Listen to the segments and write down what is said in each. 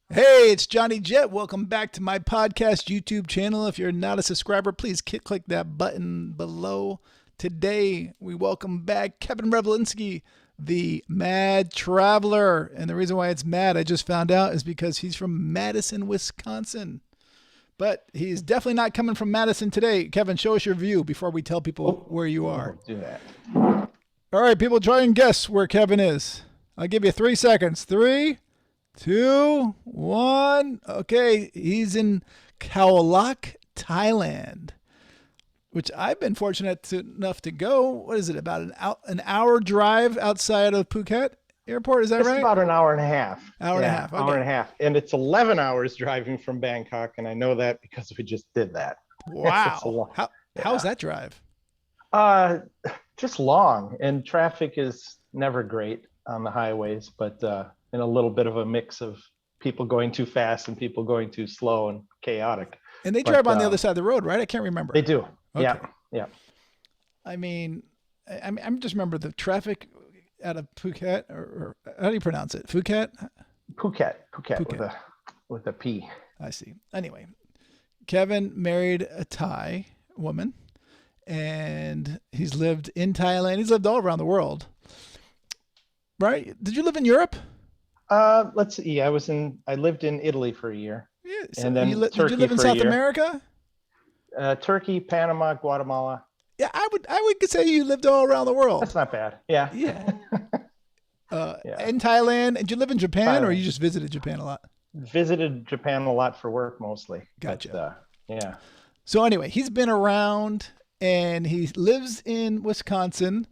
Hey, it's Johnny Jet. Welcome back to my podcast YouTube channel. If you're not a subscriber, please click that button below. Today, we welcome back Kevin Revolinski, the Mad Traveler. And the reason why it's mad, I just found out, is because he's from Madison, Wisconsin. But he's definitely not coming from Madison today. Kevin, show us your view before we tell people where you are. Do that. All right, people, try and guess where Kevin is. I'll give you 3 seconds. 3, 2, 1. Okay, he's in Khao Lak, Thailand, which I've been fortunate enough to go. What is it, about an hour drive outside of Phuket Airport? Is that right? It's about an hour and a half. Hour and a half. Okay. Hour and a half. And it's 11 hours driving from Bangkok. And I know that because we just did that. Wow. How's that drive? Just long. And traffic is never great on the highways, but in a little bit of a mix of people going too fast and people going too slow and chaotic. And they drive on the other side of the road, right? I can't remember. They do. Okay. Yeah. I'm just remember the traffic out of Phuket, or how do you pronounce it? Phuket? Phuket. With a P. I see. Anyway, Kevin married a Thai woman, and he's lived in Thailand. He's lived all around the world. Right? Did you live in Europe? Let's see. I lived in Italy for a year. Yeah. So and then did you live in South America? Turkey, Panama, Guatemala. Yeah, I would say you lived all around the world. That's not bad. Yeah. Yeah. In Thailand. Did you live in Japan, or you just visited Japan a lot? Visited Japan a lot for work mostly. Gotcha. But, yeah. So anyway, he's been around, and he lives in Wisconsin,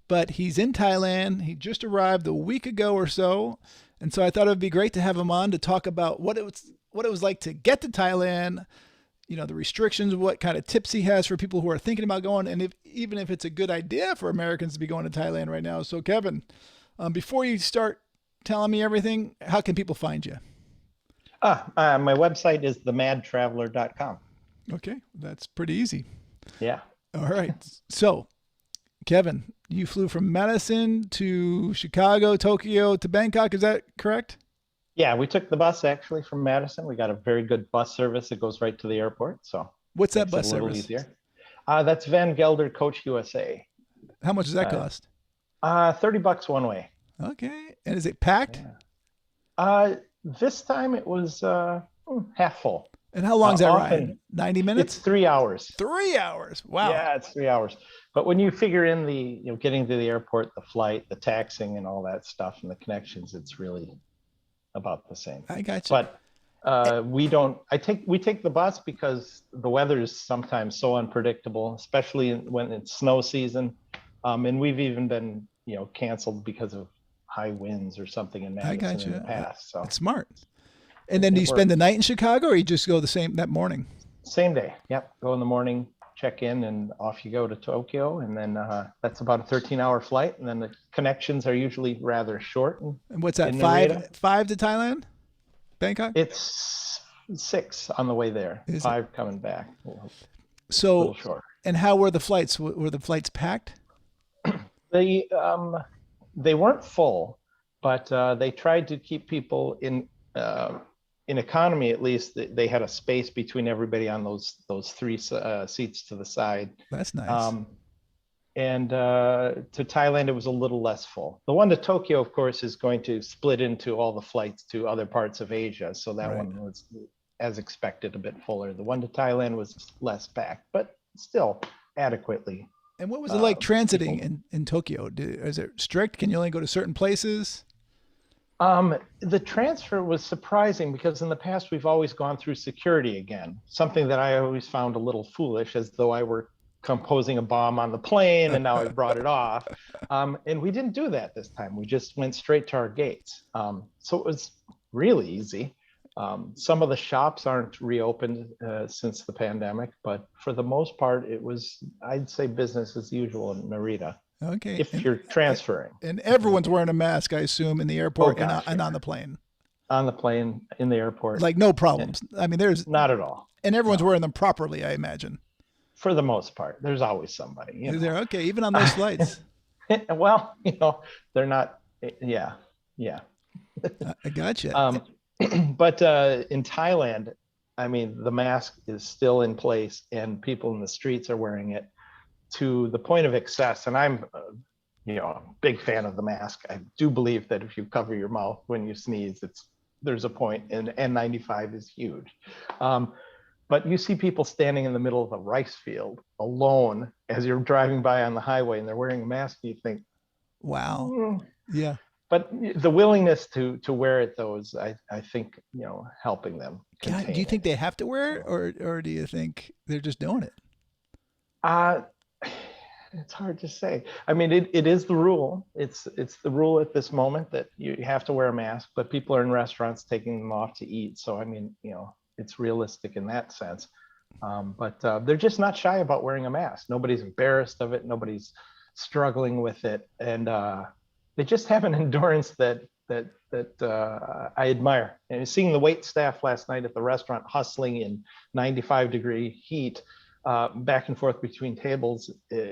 but he's in Thailand. He just arrived a week ago or so. And so I thought it would be great to have him on to talk about what it was like to get to Thailand, the restrictions, what kind of tips he has for people who are thinking about going, and even if it's a good idea for Americans to be going to Thailand right now. So Kevin, before you start telling me everything, how can people find you? My website is themadtraveler.com. Okay, that's pretty easy. Yeah. All right. So, Kevin, you flew from Madison to Chicago, Tokyo to Bangkok. Is that correct? Yeah, we took the bus actually from Madison. We got a very good bus service that goes right to the airport. So what's that bus service? Easier. That's Van Gelder Coach USA. How much does that cost? $30 one way. Okay. And is it packed? Yeah. This time it was half full. And how long is that ride? 90 minutes? It's 3 hours. 3 hours. Wow. Yeah, it's 3 hours. But when you figure in the, getting to the airport, the flight, the taxing and all that stuff and the connections, it's really about the same. I got you. But we take the bus because the weather is sometimes so unpredictable, especially when it's snow season. And we've even been, canceled because of high winds or something in Madison in the past. So that's smart. And then do you spend the night in Chicago, or you just go that morning? Same day. Yep. Go in the morning, check in, and off you go to Tokyo. And then that's about a 13-hour flight. And then the connections are usually rather short. And what's that, five to Thailand? Bangkok? It's 6 on the way there, 5 coming back. So, a little short. And how were the flights? Were the flights packed? They weren't full, but they tried to keep people in economy. At least they had a space between everybody on those 3 seats to the side. That's nice. And to Thailand, it was a little less full. The one to Tokyo, of course, is going to split into all the flights to other parts of Asia. So that one was, as expected, a bit fuller. The one to Thailand was less packed, but still adequately. And what was it like transiting in Tokyo? Is it strict? Can you only go to certain places? The transfer was surprising because in the past we've always gone through security again, something that I always found a little foolish, as though I were composing a bomb on the plane and now I brought it off. And we didn't do that this time. We just went straight to our gates. So it was really easy. Some of the shops aren't reopened since the pandemic, but for the most part, it was, I'd say, business as usual in Narita. Okay. If you're transferring. And everyone's wearing a mask, I assume, in the airport and on the plane. On the plane, in the airport. Like no problems. I mean, there's not at all. And everyone's wearing them properly, I imagine. For the most part, there's always somebody. Is there? Okay, even on those flights. Well, they're not. Yeah. I gotcha. But in Thailand, I mean, the mask is still in place, and people in the streets are wearing it to the point of excess. And I'm, a big fan of the mask. I do believe that if you cover your mouth when you sneeze, there's a point, and N95 is huge. But you see people standing in the middle of a rice field alone as you're driving by on the highway, and they're wearing a mask. And you think, Wow. "Mm." Yeah. But the willingness to wear it, though, is I think helping them God, contain do you think it. they have to wear it, or do you think they're just doing it? Uh, it's hard to say. I mean, it is the rule. It's the rule at this moment that you have to wear a mask, but people are in restaurants taking them off to eat. So I mean, it's realistic in that sense. But they're just not shy about wearing a mask. Nobody's embarrassed of it. Nobody's struggling with it, and they just have an endurance that I admire. And seeing the wait staff last night at the restaurant hustling in 95-degree heat back and forth between tables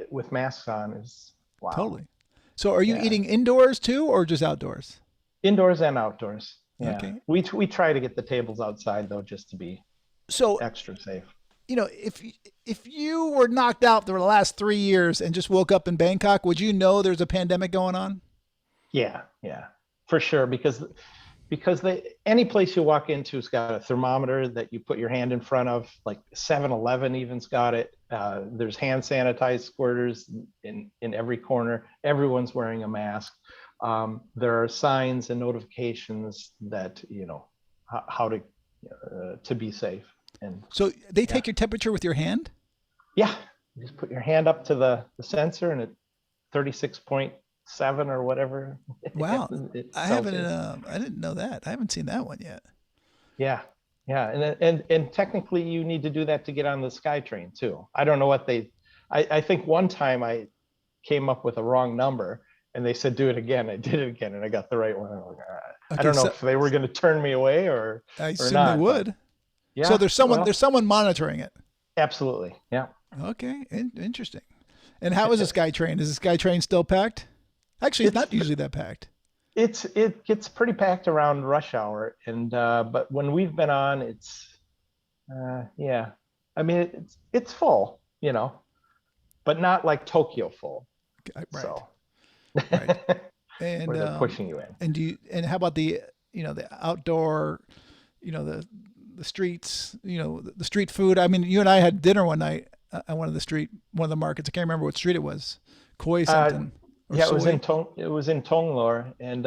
with masks on is wow. Totally. So are you Yeah. eating indoors too, or just outdoors? Indoors and outdoors. Yeah. Okay. We try to get the tables outside though, just to be So, extra safe. if you were knocked out for the last 3 years and just woke up in Bangkok, would you know there's a pandemic going on? Yeah, for sure. Because any place you walk into has got a thermometer that you put your hand in front of. Like 7-Eleven even's got it. There's hand sanitized squirters in every corner. Everyone's wearing a mask. There are signs and notifications that how to be safe. And So they take your temperature with your hand? yeah, you just put your hand up to the sensor, and at 36.7 or whatever. Wow. It's I haven't. Celsius. I didn't know that. I haven't seen that one yet. Yeah, and technically you need to do that to get on the SkyTrain too. I don't know what I think one time I came up with a wrong number, and they said do it again. I did it again, and I got the right one. I'm like, I Okay, don't know so if they were going to turn me away or I assume not. they would. Yeah. So there's well, someone monitoring it. absolutely. Yeah. Okay, interesting. And how is the SkyTrain? Is the SkyTrain still packed? Actually, it's not usually that packed. It gets pretty packed around rush hour, and but when we've been on, it's yeah. I mean, it's full, but not like Tokyo full. Right. So Right. And where they're pushing you in. and how about the outdoor, the streets, the street food? I mean, you and I had dinner one night at one of the markets. I can't remember what street it was. Koi something. Yeah, it was soy? in Tonglor, and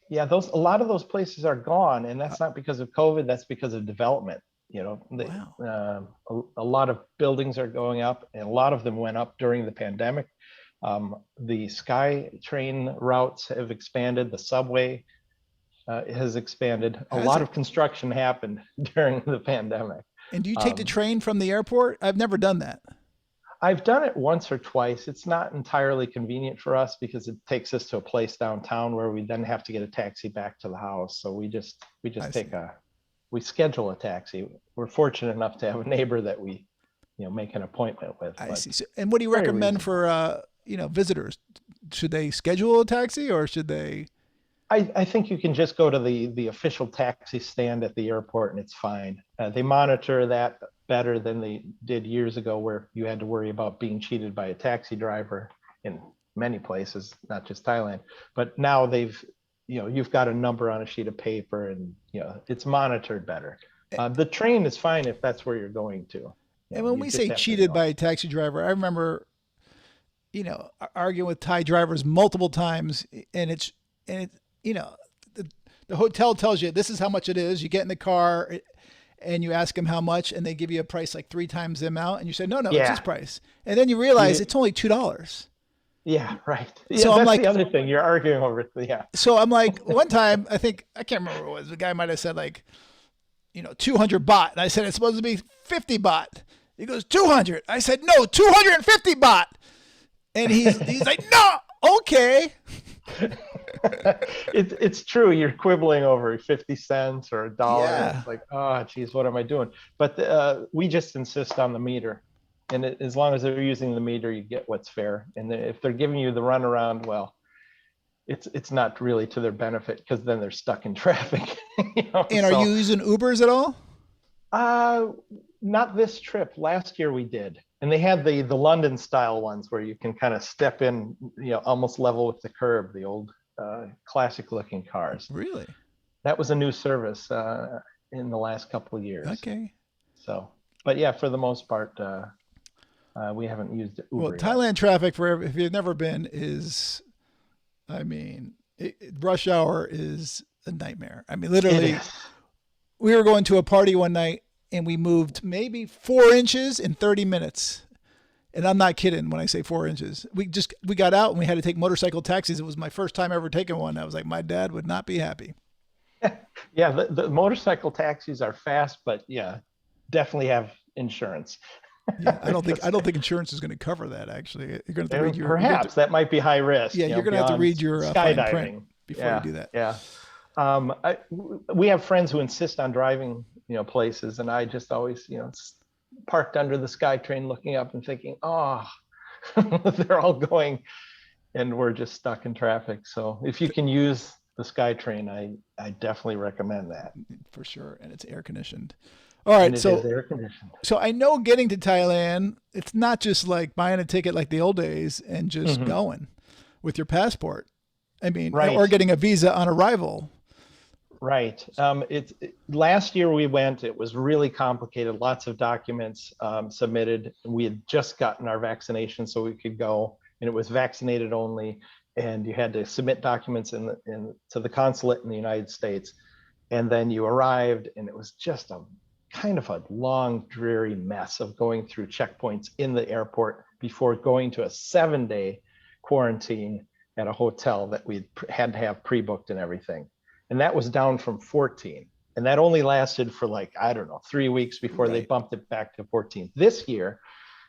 yeah, a lot of those places are gone, and that's not because of COVID. That's because of development. Wow. A lot of buildings are going up, and a lot of them went up during the pandemic. The SkyTrain routes have expanded. The subway has expanded. A lot of construction happened during the pandemic. And do you take the train from the airport? I've never done that. I've done it once or twice. It's not entirely convenient for us because it takes us to a place downtown where we then have to get a taxi back to the house. So we just we schedule a taxi. We're fortunate enough to have a neighbor that we make an appointment with. I see. So, and what do you recommend for visitors? Should they schedule a taxi, or should they? I think you can just go to the official taxi stand at the airport, and it's fine. They monitor that better than they did years ago, where you had to worry about being cheated by a taxi driver in many places, not just Thailand. But now you've got a number on a sheet of paper, and it's monitored better. The train is fine if that's where you're going to. And when we say cheated by a taxi driver, I remember, arguing with Thai drivers multiple times, and it's the hotel tells you this is how much it is. You get in the car and you ask them how much, and they give you a price like 3 times the amount, and you say, no, it's this price. And then you realize it's only $2. Yeah, right. Yeah, so that's I'm like, the other thing you're arguing over. Yeah. So I'm like, one time, I can't remember what it was. The guy might have said 200 baht. And I said, it's supposed to be 50 baht. He goes, 200. I said, no, 250 baht. And he's like, no, okay. It's true. You're quibbling over 50 cents or $1. Yeah. It's like, oh, geez, what am I doing? But we just insist on the meter. And as long as they're using the meter, you get what's fair. And if they're giving you the runaround, well, it's not really to their benefit because then they're stuck in traffic. And are you using Ubers at all? Uh, Not this trip. Last year we did, and they had the London style ones where you can kind of step in, almost level with the curb. The old classic looking cars. Really? That was a new service in the last couple of years. Okay. So, but yeah, for the most part, we haven't used Uber Well, yet. Thailand traffic, if you've never been, rush hour is a nightmare. I mean, literally, we were going to a party one night and we moved maybe 4 inches in 30 minutes. And I'm not kidding when I say 4 inches. We got out and we had to take motorcycle taxis. It was my first time ever taking one. I was like, my dad would not be happy. Yeah, the motorcycle taxis are fast, but yeah, definitely have insurance. Yeah, I don't think insurance is going to cover that. Actually, you're going to have to read your. Perhaps that might be high risk. Yeah, you're going to have to read your fine print before you do that. Yeah, we have friends who insist on driving, places, and I just always, parked under the SkyTrain, looking up and thinking, oh, they're all going, and we're just stuck in traffic. So if you can use the SkyTrain, I definitely recommend that. For sure, and it's air conditioned. All right, so air conditioned. So I know getting to Thailand, it's not just like buying a ticket like the old days and just going with your passport. I mean, or getting a visa on arrival. Right. Last year we went. It was really complicated. Lots of documents submitted. We had just gotten our vaccination, so we could go, and it was vaccinated only. And you had to submit documents to the consulate in the United States, and then you arrived, and it was just a kind of a long, dreary mess of going through checkpoints in the airport before going to a 7-day quarantine at a hotel that we had to have pre-booked and everything. And that was down from 14. And that only lasted for 3 weeks before they bumped it back to 14. This year,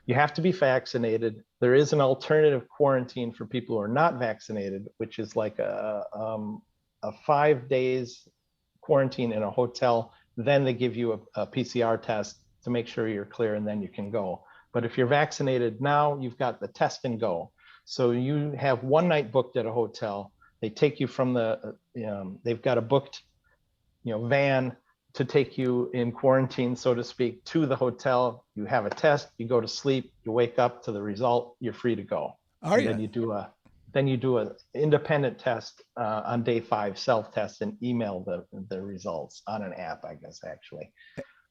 you have to be vaccinated. There is an alternative quarantine for people who are not vaccinated, which is like a 5 days quarantine in a hotel. Then they give you a PCR test to make sure you're clear, and then you can go. But if you're vaccinated now, you've got the test and go. So you have one night booked at a hotel. They take you from they've got a booked, van to take you in quarantine, so to speak, to the hotel. You have a test, you go to sleep, you wake up to the result, you're free to go. Then you do a independent test on day 5, self-test, and email the results on an app, I guess, actually.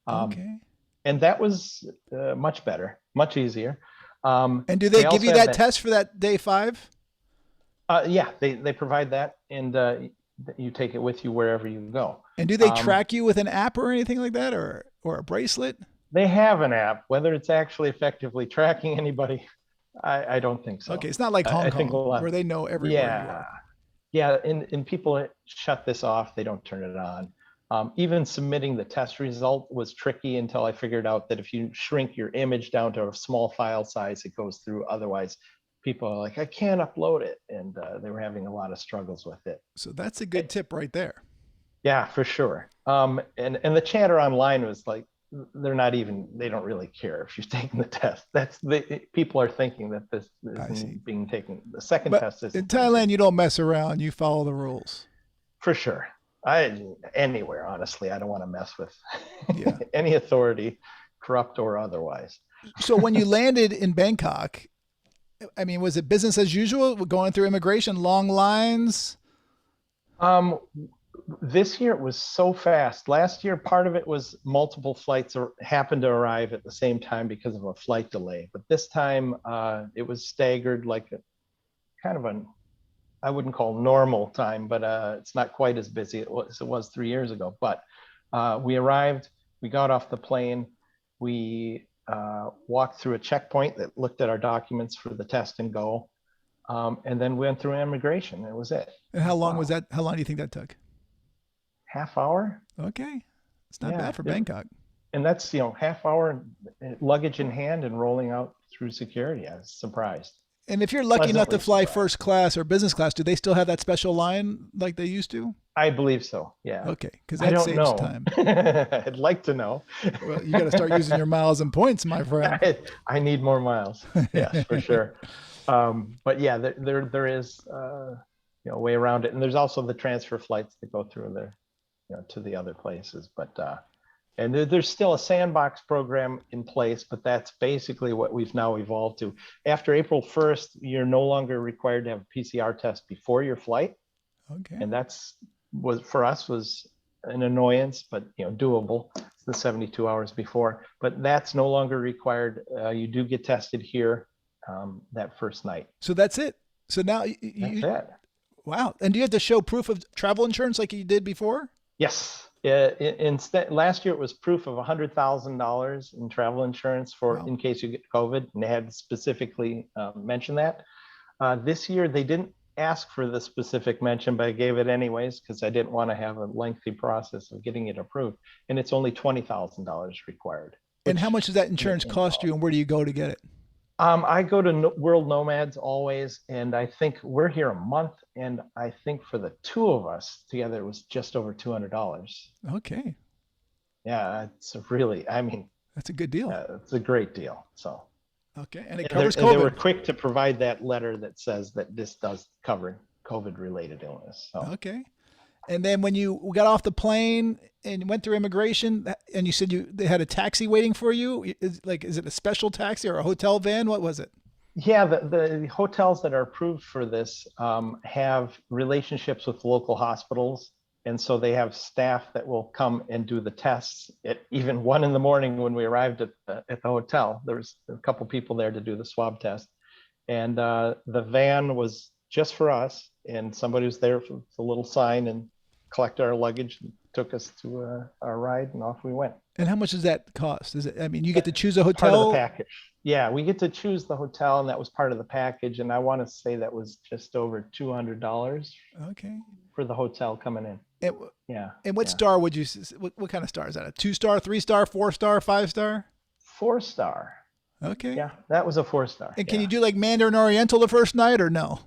Okay. And that was much better, much easier. And do they give you that test for that day 5? Yeah, they provide that, and you take it with you wherever you go. And do they track you with an app or anything like that, or a bracelet? They have an app. Whether it's actually effectively tracking anybody, I don't think so. Okay, it's not like Hong Kong where they know everywhere you are. Yeah, and people shut this off. They don't turn it on. Even submitting the test result was tricky until I figured out that if you shrink your image down to a small file size, it goes through. Otherwise, people are like, I can't upload it. And they were having a lot of struggles with it. So that's a good tip right there. Yeah, for sure. And the chatter online was like, they don't really care if you've taken the test. People are thinking that this is being taken. The second test is in Thailand. You don't mess around. You follow the rules. For sure. Anywhere, honestly, I don't want to mess with any authority, corrupt or otherwise. So when you landed in Bangkok, I mean, was it business as usual? Going through immigration, long lines? This year it was so fast. Last year, part of it was multiple flights happened to arrive at the same time because of a flight delay. But this time it was staggered, like I wouldn't call normal time, but it's not quite as busy as it was 3 years ago. But we arrived, we got off the plane, we walked through a checkpoint that looked at our documents for the test and go, and then went through immigration. It was it. And how long was that? How long do you think that took? Half hour. Okay. It's not bad for Bangkok. And that's, half hour luggage in hand and rolling out through security. I was surprised. And if you're lucky enough to fly first class or business class, do they still have that special line like they used to? I believe so. Yeah. Okay. Because that saves time. I'd like to know. Well, you got to start using your miles and points, my friend. I need more miles. Yes, for sure. But yeah, there is, way around it. And there's also the transfer flights that go through there, to the other places. But and there's still a sandbox program in place, but that's basically what we've now evolved to. After April 1st, you're no longer required to have a PCR test before your flight. Okay. And for us was an annoyance, but doable. It's the 72 hours before, but that's no longer required. You do get tested here that first night. So that's it. So now that's it. Wow. And do you have to show proof of travel insurance like you did before? Yes. Instead, last year it was proof of $100,000 in travel insurance in case you get COVID, and they had specifically mentioned that. This year they didn't ask for the specific mention, but I gave it anyways because I didn't want to have a lengthy process of getting it approved. And it's only $20,000 required. And how much does that insurance cost you, and where do you go to get it? I go to World Nomads always, and I think we're here a month, and I think for the two of us together, it was just over $200. Okay. Yeah, that's a good deal. It's a great deal. So. Okay, and it covers COVID. And they were quick to provide that letter that says that this does cover COVID-related illness. So. Okay. And then when you got off the plane and went through immigration, and you said they had a taxi waiting for you, is it a special taxi or a hotel van? What was it? Yeah, the hotels that are approved for this have relationships with local hospitals. And so they have staff that will come and do the tests at even 1 a.m. when we arrived at the hotel. There was a couple people there to do the swab test. And the van was just for us. And somebody was there with a little sign and collected our luggage and took us to our ride, and off we went. And how much does that cost? You get to choose a hotel? Part of the package. Yeah, we get to choose the hotel, and that was part of the package. And I want to say that was just over $200. Okay. For the hotel coming in. And what star would you? What kind of star is that? A 2-star, 3-star, 4-star, 5-star? 4-star. Okay. Yeah, that was a 4-star. And can you do like Mandarin Oriental the first night or no?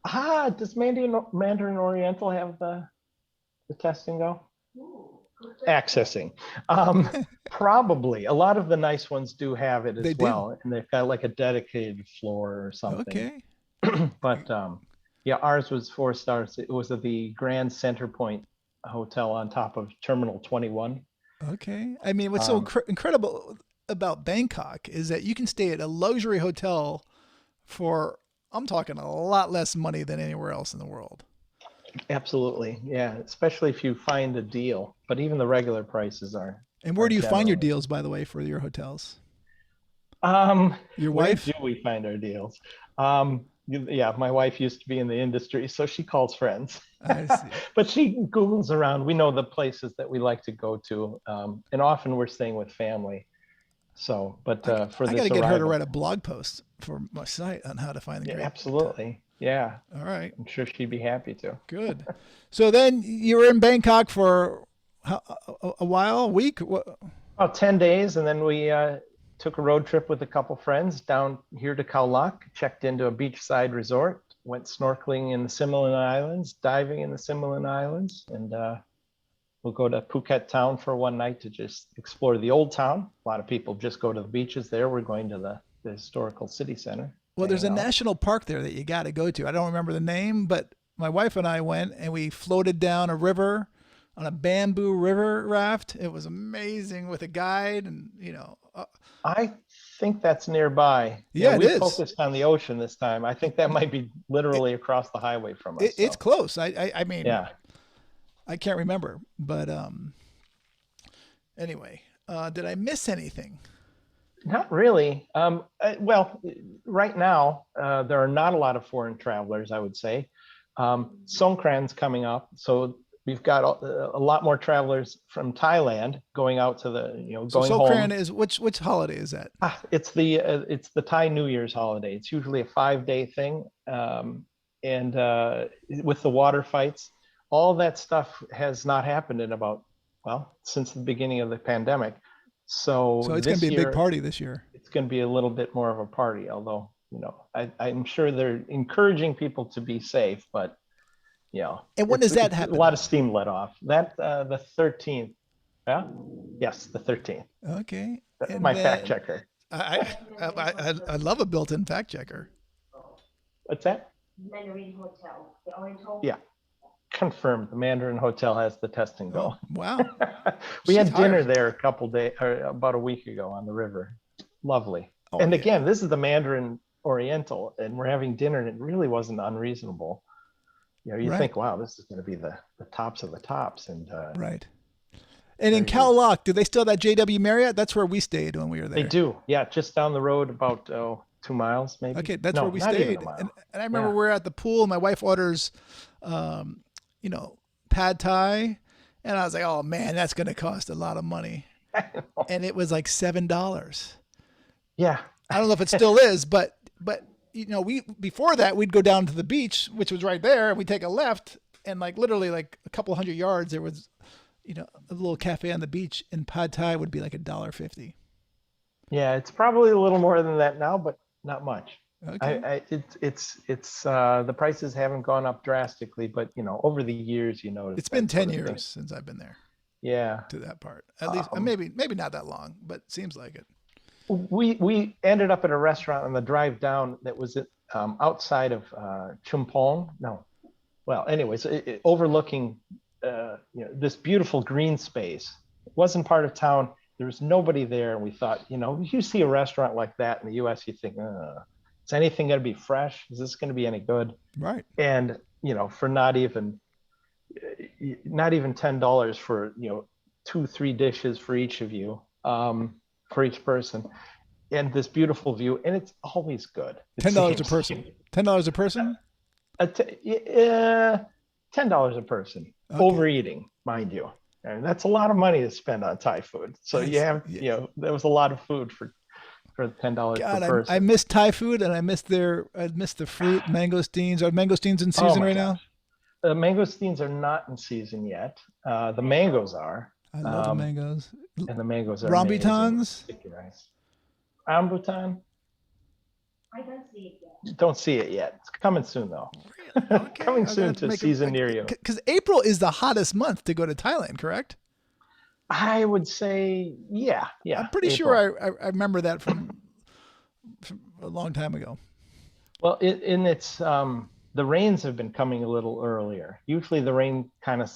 Does Mandarin Oriental have the testing go? Accessing. Probably. A lot of the nice ones do have it as well. And they've got like a dedicated floor or something. Okay. But yeah, ours was 4 stars. It was at the Grand Center Point Hotel on top of Terminal 21. Okay. I mean, what's so incredible about Bangkok is that you can stay at a luxury hotel for, I'm talking a lot less money than anywhere else in the world. Absolutely. Yeah. Especially if you find a deal, but even the regular prices are. And where do you find your deals, by the way, for your hotels? Your wife? Where do we find our deals? Yeah, my wife used to be in the industry, so she calls friends. I see. But she Googles around. We know the places that we like to go to, and often we're staying with family. So, but for this, I got to get her to write a blog post for my site on how to find the great. Absolutely. Yeah. All right. I'm sure she'd be happy to. Good. So then you were in Bangkok for a while, a week? About 10 days, and then we took a road trip with a couple friends down here to Khao Lak, checked into a beachside resort, went snorkeling in the Similan Islands, diving in the Similan Islands, and we'll go to Phuket town for one night to just explore the old town. A lot of people just go to the beaches there. We're going to the historical city center. Well, there's a national park there that you got to go to. I don't remember the name, but my wife and I went, and we floated down a river on a bamboo river raft. It was amazing with a guide, and I think that's nearby. Yeah, we focused on the ocean this time. I think that might be literally across the highway from us. It's close. I mean, yeah. I can't remember, but anyway, did I miss anything? Not really. Well, right now, there are not a lot of foreign travelers, I would say. Songkran's coming up, so we've got a lot more travelers from Thailand going out to going home. Songkran is which holiday is that? It's the Thai New Year's holiday. It's usually a 5-day thing, and with the water fights, all that stuff has not happened in since the beginning of the pandemic. So it's going to be a big party this year. It's going to be a little bit more of a party, although I'm sure they're encouraging people to be safe, but. And when does that happen? A lot of steam let off. That the 13th. Yeah. Yes, the 13th. Okay. My fact checker. I love a built-in fact checker. What's that? Mandarin Hotel, the Oriental. Yeah, confirmed. The Mandarin Hotel has the test and go. Oh, wow. We She's had dinner hired. there a couple days, or about a week ago on the river. Lovely. Oh, And yeah. again, this is the Mandarin Oriental, and we're having dinner, and it really wasn't unreasonable. You know, you Right. think, wow, this is going to be the tops of the tops, and Right. And in very good. Cowlock, do they still have that JW Marriott? That's where we stayed when we were there. They do. Yeah, just down the road, about 2 miles, maybe. Okay, that's No, where we not even stayed. a mile. And I remember Yeah. we're at the pool. My wife orders, pad thai, and I was like, "Oh man, that's going to cost a lot of money." And it was like $7. Yeah. I don't know if it still is, but we before that we'd go down to the beach, which was right there, and we'd take a left, and like literally like a couple hundred yards there was, a little cafe on the beach, and pad thai would be like $1.50. Yeah, it's probably a little more than that now, but not much. Okay. It's the prices haven't gone up drastically, but over the years, notice It's been that sort 10 of thing. years since I've been there Yeah. to that part. At least maybe not that long, but seems like it. We ended up at a restaurant on the drive down that was outside of Chumpong. No, well, anyways, overlooking this beautiful green space. It wasn't part of town. There was nobody there, and we thought, you see a restaurant like that in the U.S., you think, is anything going to be fresh? Is this going to be any good? Right. And for not even $10 for 2-3 dishes for each of you, for each person, and this beautiful view, and it's always good. $10 a person. $10 a person. $10 a person. Okay. Overeating, mind you, and that's a lot of money to spend on Thai food. So you have, there was a lot of food for $10 per person. I miss Thai food, and I miss the fruit, mangosteens. Are mangosteens in season right now? The mangosteens are not in season yet. The mangoes are. I love the mangoes. And the mangoes are Rambutans. Rambutan. I don't see it yet. Don't see it yet. It's coming soon, though. Okay. Coming soon to a season near you. Because April is the hottest month to go to Thailand, correct? I would say, yeah. I'm pretty sure I remember that from a long time ago. Well, the rains have been coming a little earlier. Usually the rain kind of,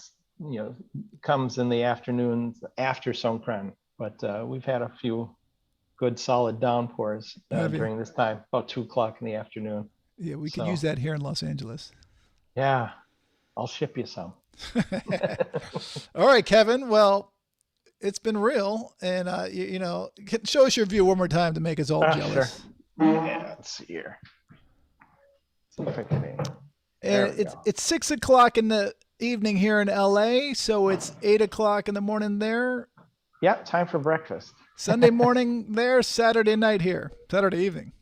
comes in the afternoons after Songkran, but we've had a few good solid downpours during this time, about 2:00 in the afternoon. Yeah, we could use that here in Los Angeles. Yeah, I'll ship you some. All right, Kevin. Well, it's been real, and show us your view one more time to make us all jealous. Sure. Yeah, let's see here. See if I can. And it's 6:00 in the evening here in LA, so it's 8:00 in the morning there. Yeah, time for breakfast. Sunday morning there, Saturday night here, Saturday evening.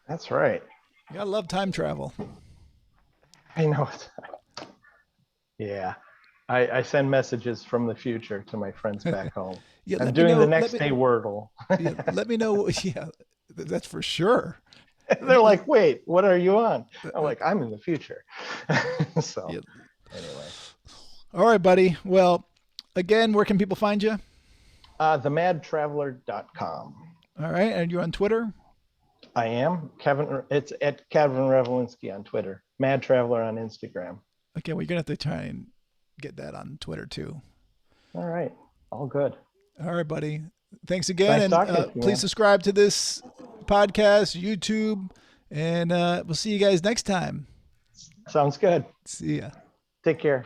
That's right. You gotta love time travel. I know. Yeah. I send messages from the future to my friends back home. Yeah, I'm doing the next day Wordle. Yeah, let me know. Yeah, that's for sure. They're like, wait, what are you on? I'm like, I'm in the future. So anyway. All right, buddy. Well, again, where can people find you? themadtraveler.com. All right. And you're on Twitter? I am. It's at Kevin Revolinski on Twitter. Mad Traveler on Instagram. Okay, well, you're going to have to try and get that on Twitter, too. All right. All good. All right, buddy. Thanks again. Nice and please subscribe to this podcast, YouTube, and we'll see you guys next time. Sounds good. See ya. Take care.